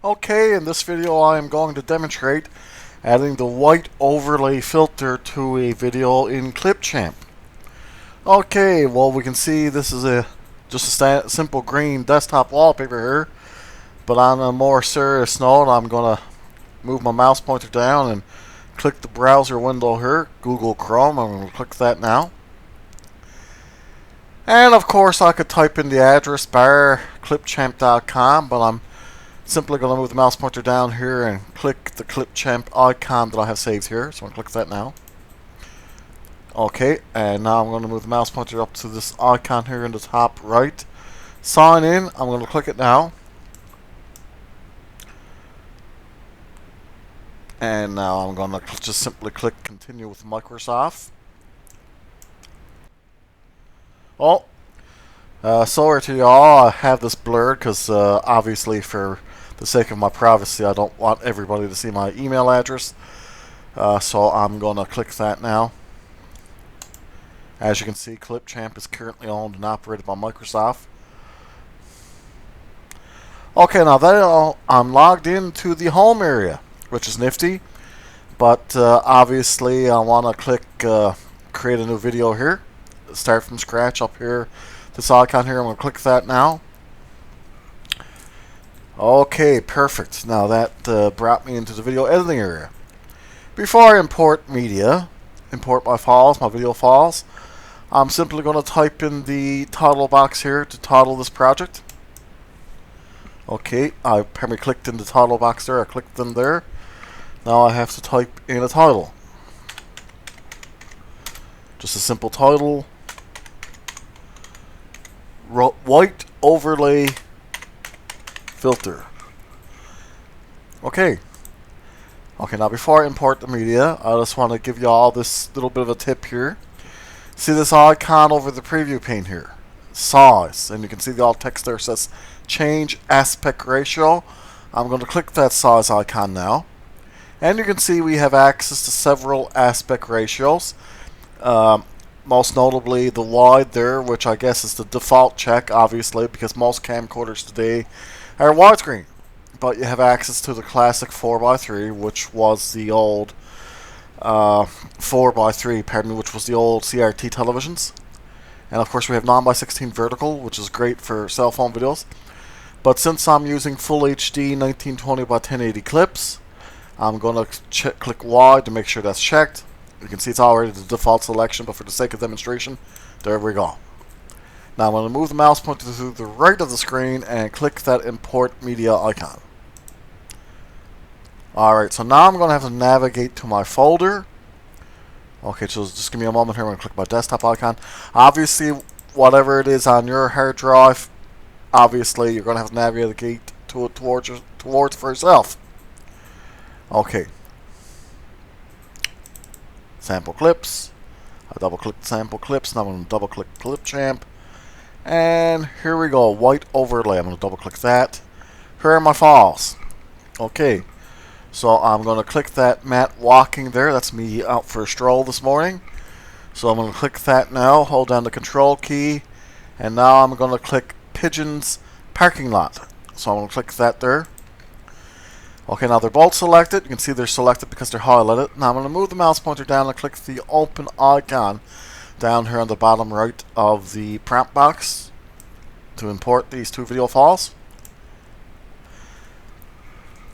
Okay, in this video I am going to demonstrate adding the white overlay filter to a video in Clipchamp. Okay, well we can see this is just a simple green desktop wallpaper here, but on a more serious note I'm going to move my mouse pointer down and click the browser window here, Google Chrome. I'm going to click that now. And of course I could type in the address bar clipchamp.com, but I'm simply going to move the mouse pointer down here and click the Clipchamp icon that I have saved here. So I'm going to click that now. Okay, and now I'm going to move the mouse pointer up to this icon here in the top right. Sign in, I'm going to click it now. And now I'm going to just simply click continue with Microsoft. Oh, sorry to y'all, I have this blurred because obviously for the sake of my privacy I don't want everybody to see my email address. So I'm going to click that now. As you can see, Clipchamp is currently owned and operated by Microsoft. Okay, now that I'm logged into the home area, which is nifty, but obviously I want to click create a new video here. Start from scratch up here. This icon here, I'm going to click that now. Okay, perfect. Now that brought me into the video editing area. Before I import media, import my files, my video files, I'm simply going to type in the title box here to title this project. Okay, I apparently clicked in the title box there. I clicked in there. Now I have to type in a title. Just a simple title. White overlay filter. Okay. Okay, now before I import the media, I just want to give you all this little bit of a tip here. See this icon over the preview pane here? Size. And you can see the alt text there says change aspect ratio. I'm going to click that size icon now. And you can see we have access to several aspect ratios. Most notably the wide there, which I guess is the default check, obviously, because most camcorders today are widescreen. But you have access to the classic 4x3, which was the old 4x3, pardon me, which was the old CRT televisions. And of course we have 9x16 vertical, which is great for cell phone videos. But since I'm using full HD 1920 by 1080 clips, I'm going to click wide to make sure that's checked. You can see it's already the default selection, but for the sake of demonstration, there we go. Now I'm going to move the mouse pointer to the right of the screen and click that import media icon. Alright, so now I'm going to have to navigate to my folder. Okay, so just give me a moment here. I'm going to click my desktop icon. Obviously, whatever it is on your hard drive, obviously you're going to have to navigate to it towards for yourself. Okay. Sample clips. I double click sample clips. Now I'm going to double click Clipchamp. And here we go. White overlay. I'm going to double click that. Here are my files. Okay. So I'm going to click that Matt walking there. That's me out for a stroll this morning. So I'm going to click that now. Hold down the control key. And now I'm going to click Pigeons parking lot. So I'm going to click that there. Okay, now they're both selected. You can see they're selected because they're highlighted. Now I'm going to move the mouse pointer down and click the open icon down here on the bottom right of the prompt box to import these two video files.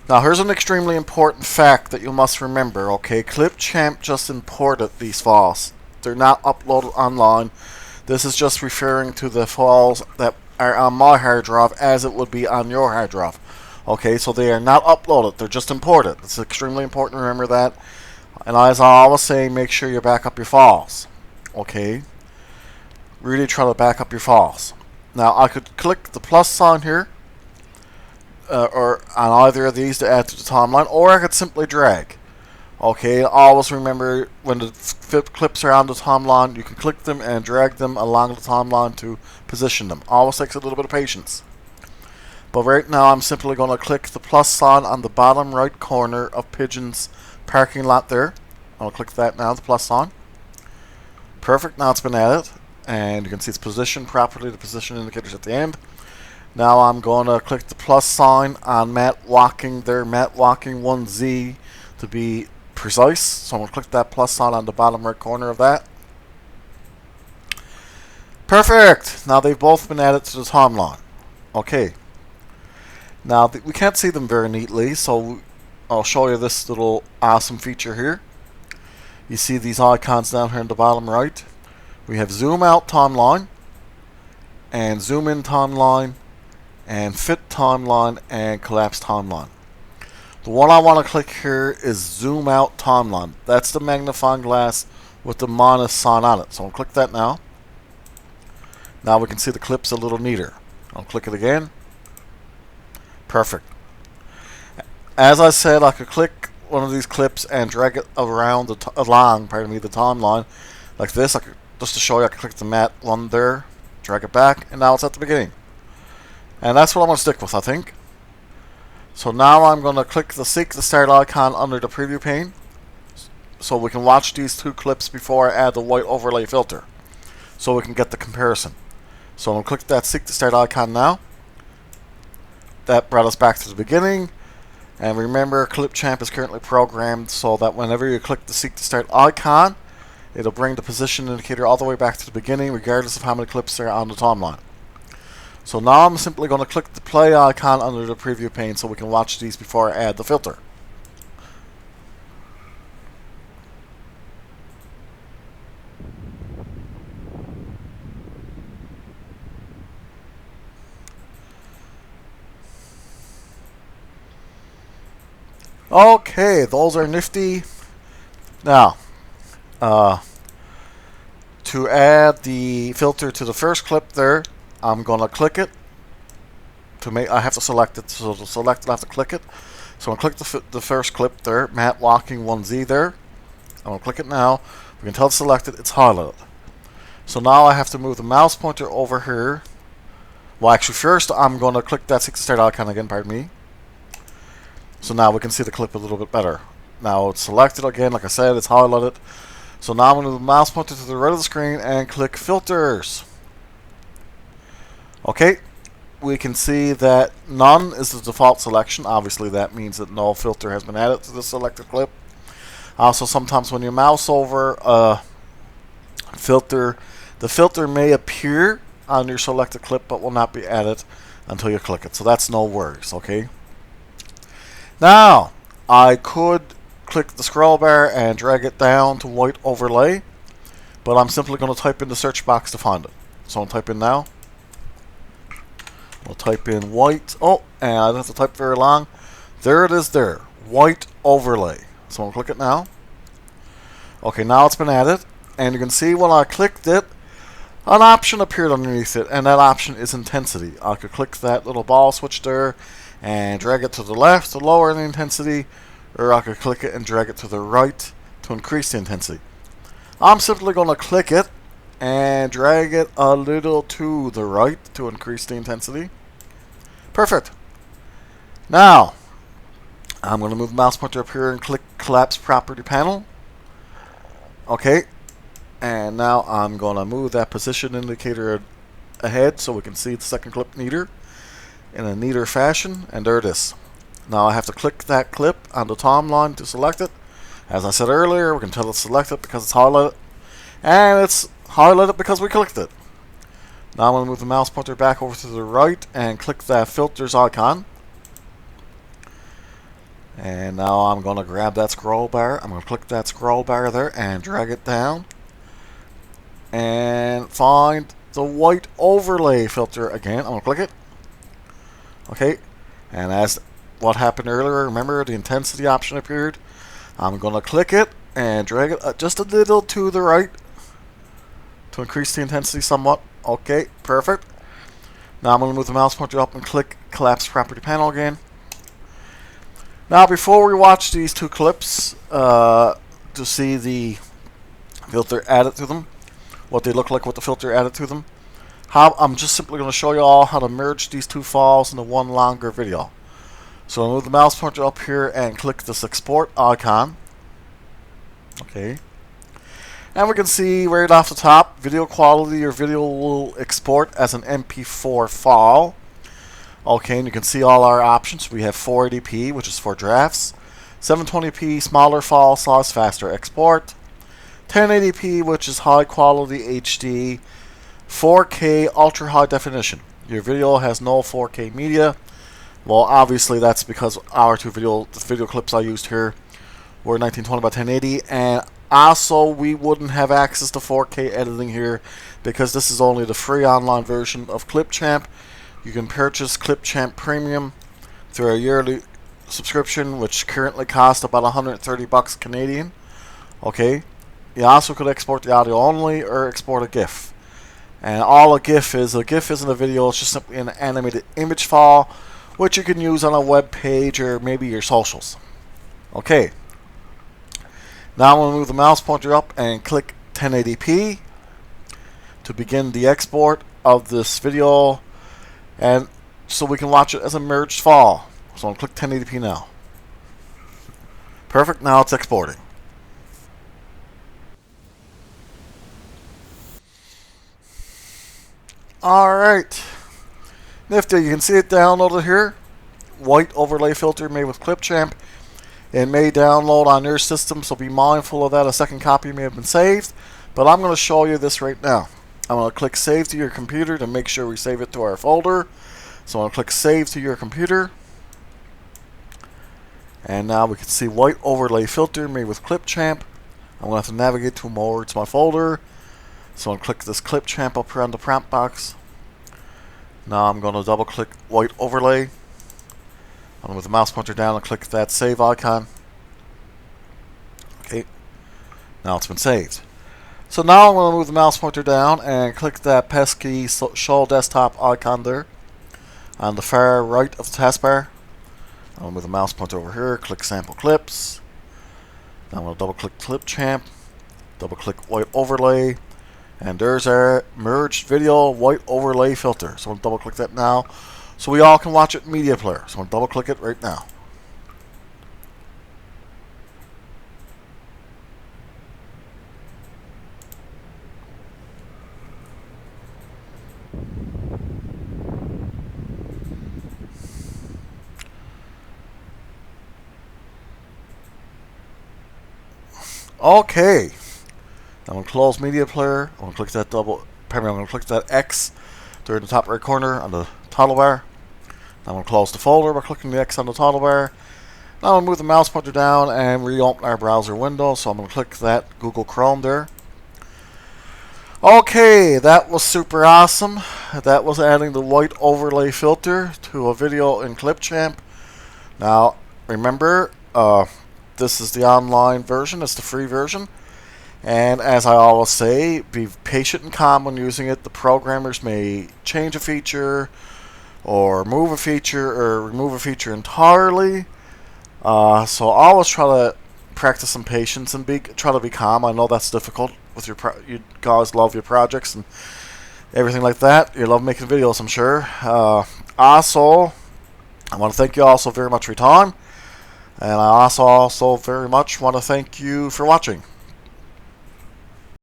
Now here's an extremely important fact that you must remember. Okay, Clipchamp just imported these files. They're not uploaded online. This is just referring to the files that are on my hard drive as it would be on your hard drive. Okay, so they are not uploaded, they're just imported. It's extremely important to remember that. And as I always say, make sure you back up your files. Okay? Really try to back up your files. Now, I could click the plus sign here, or on either of these to add to the timeline, or I could simply drag. Okay, always remember when the clips are on the timeline, you can click them and drag them along the timeline to position them. Always takes a little bit of patience. But right now I'm simply going to click the plus sign on the bottom right corner of Pigeon's parking lot there. I'll click that now, the plus sign. Perfect, now it's been added. And you can see it's positioned properly, the position indicators at the end. Now I'm going to click the plus sign on matte walking there, matte walking 1Z to be precise. So I'm going to click that plus sign on the bottom right corner of that. Perfect! Now they've both been added to the timeline. Okay. Now we can't see them very neatly, so I'll show you this little awesome feature here. You see these icons down here in the bottom right. We have zoom out timeline, and zoom in timeline, and fit timeline, and collapse timeline. The one I want to click here is zoom out timeline. That's the magnifying glass with the minus sign on it. So I'll click that now. Now we can see the clips a little neater. I'll click it again. Perfect. As I said, I could click one of these clips and drag it around along the timeline like this. Just to show you, I can click the matte one there, drag it back, and now it's at the beginning. And that's what I'm going to stick with, I think. So now I'm going to click the seek the start icon under the preview pane, so we can watch these two clips before I add the white overlay filter, so we can get the comparison. So I'm going to click that seek the start icon now. That brought us back to the beginning. And remember, Clipchamp is currently programmed so that whenever you click the seek to start icon, it'll bring the position indicator all the way back to the beginning, regardless of how many clips there are on the timeline. So now I'm simply going to click the play icon under the preview pane so we can watch these before I add the filter. Okay, those are nifty. Now, to add the filter to the first clip there, I'm going to click it. I have to select it, so to select it I have to click it. So I'm going to click the first clip there, matte walking 1Z there. I'm going to click it now. We can tell it's selected, it's highlighted. So now I have to move the mouse pointer over here. Well, actually first I'm going to click that 60 start icon again, pardon me. So now we can see the clip a little bit better. Now it's selected again, like I said, it's highlighted. So now I'm going to move the mouse pointer to the right of the screen and click filters. Okay, we can see that none is the default selection. Obviously that means that no filter has been added to the selected clip. Also, sometimes when you mouse over a filter, the filter may appear on your selected clip but will not be added until you click it. So that's no worries, okay? Now, I could click the scroll bar and drag it down to white overlay, but I'm simply going to type in the search box to find it. So I'll type in now. We'll type in white. Oh, and I don't have to type very long. There it is there. White overlay. So I'll click it now. Okay, now it's been added. And you can see when I clicked it, an option appeared underneath it, and that option is intensity. I could click that little ball switch there and drag it to the left to lower the intensity, or I could click it and drag it to the right to increase the intensity. I'm simply going to click it and drag it a little to the right to increase the intensity. Perfect. Now, I'm going to move the mouse pointer up here and click collapse property panel. Okay. And now I'm going to move that position indicator ahead so we can see the second clip neater, in a neater fashion, and there it is. Now I have to click that clip on the timeline to select it. As I said earlier, we can tell it's selected because it's highlighted, and it's highlighted because we clicked it. Now I'm going to move the mouse pointer back over to the right and click that filters icon. And now I'm going to grab that scroll bar. I'm going to click that scroll bar there and drag it down and find the white overlay filter again. I'm going to click it. Okay, and as what happened earlier, remember the intensity option appeared. I'm going to click it and drag it just a little to the right to increase the intensity somewhat. Okay, perfect. Now I'm going to move the mouse pointer up and click collapse property panel again. Now before we watch these two clips to see the filter added to them, what they look like with the filter added to them, I'm just simply going to show you all how to merge these two files into one longer video. So I'll move the mouse pointer up here and click this export icon. Okay. And we can see right off the top, video quality or video will export as an MP4 file. Okay, and you can see all our options. We have 480p, which is for drafts, 720p, smaller file size, faster export, 1080p, which is high quality HD, 4K ultra high definition. Your video has no 4K media. Well, obviously that's because our the video clips I used here were 1920 by 1080, and also we wouldn't have access to 4K editing here because this is only the free online version of Clipchamp. You can purchase Clipchamp Premium through a yearly subscription, which currently costs about 130 bucks Canadian. Okay, you also could export the audio only or export a GIF. And all a GIF isn't a video, it's just simply an animated image file, which you can use on a web page or maybe your socials. Okay, now I'm going to move the mouse pointer up and click 1080p to begin the export of this video, and so we can watch it as a merged file. So I'll click 1080p now. Perfect, now it's exporting. Alright, nifty, you can see it downloaded here. White overlay filter made with Clipchamp. It may download on your system, so be mindful of that. A second copy may have been saved, but I'm going to show you this right now. I'm going to click save to your computer to make sure we save it to our folder. So I'm going to click save to your computer. And now we can see white overlay filter made with Clipchamp. I'm going to have to navigate to more to my folder. So I'm going to click this Clipchamp up here on the prompt box. Now I'm going to double click white overlay. And with the mouse pointer down, I'll click that save icon. Okay. Now it's been saved. So now I'm going to move the mouse pointer down and click that pesky show desktop icon there on the far right of the taskbar. I'll move the mouse pointer over here, click sample clips. Now I'm going to double click Clipchamp, double click white overlay, and there's our merged video white overlay filter. So I'm going to double click that now so we all can watch it in media player. So I'm going to double click it right now. Okay, I'm going to close media player. I'm going to click that I'm going to click that X there in the top right corner on the title bar. I'm going to close the folder by clicking the X on the title bar. Now I'm going to move the mouse pointer down and reopen our browser window. So I'm going to click that Google Chrome there. Okay, that was super awesome. That was adding the white overlay filter to a video in Clipchamp. Now, remember, this is the online version, it's the free version. And as I always say, be patient and calm when using it. The programmers may change a feature, or move a feature, or remove a feature entirely. So always try to practice some patience and try to be calm. I know that's difficult with you guys love your projects and everything like that. You love making videos, I'm sure. Also, I want to thank you all so very much for your time. And I also very much want to thank you for watching.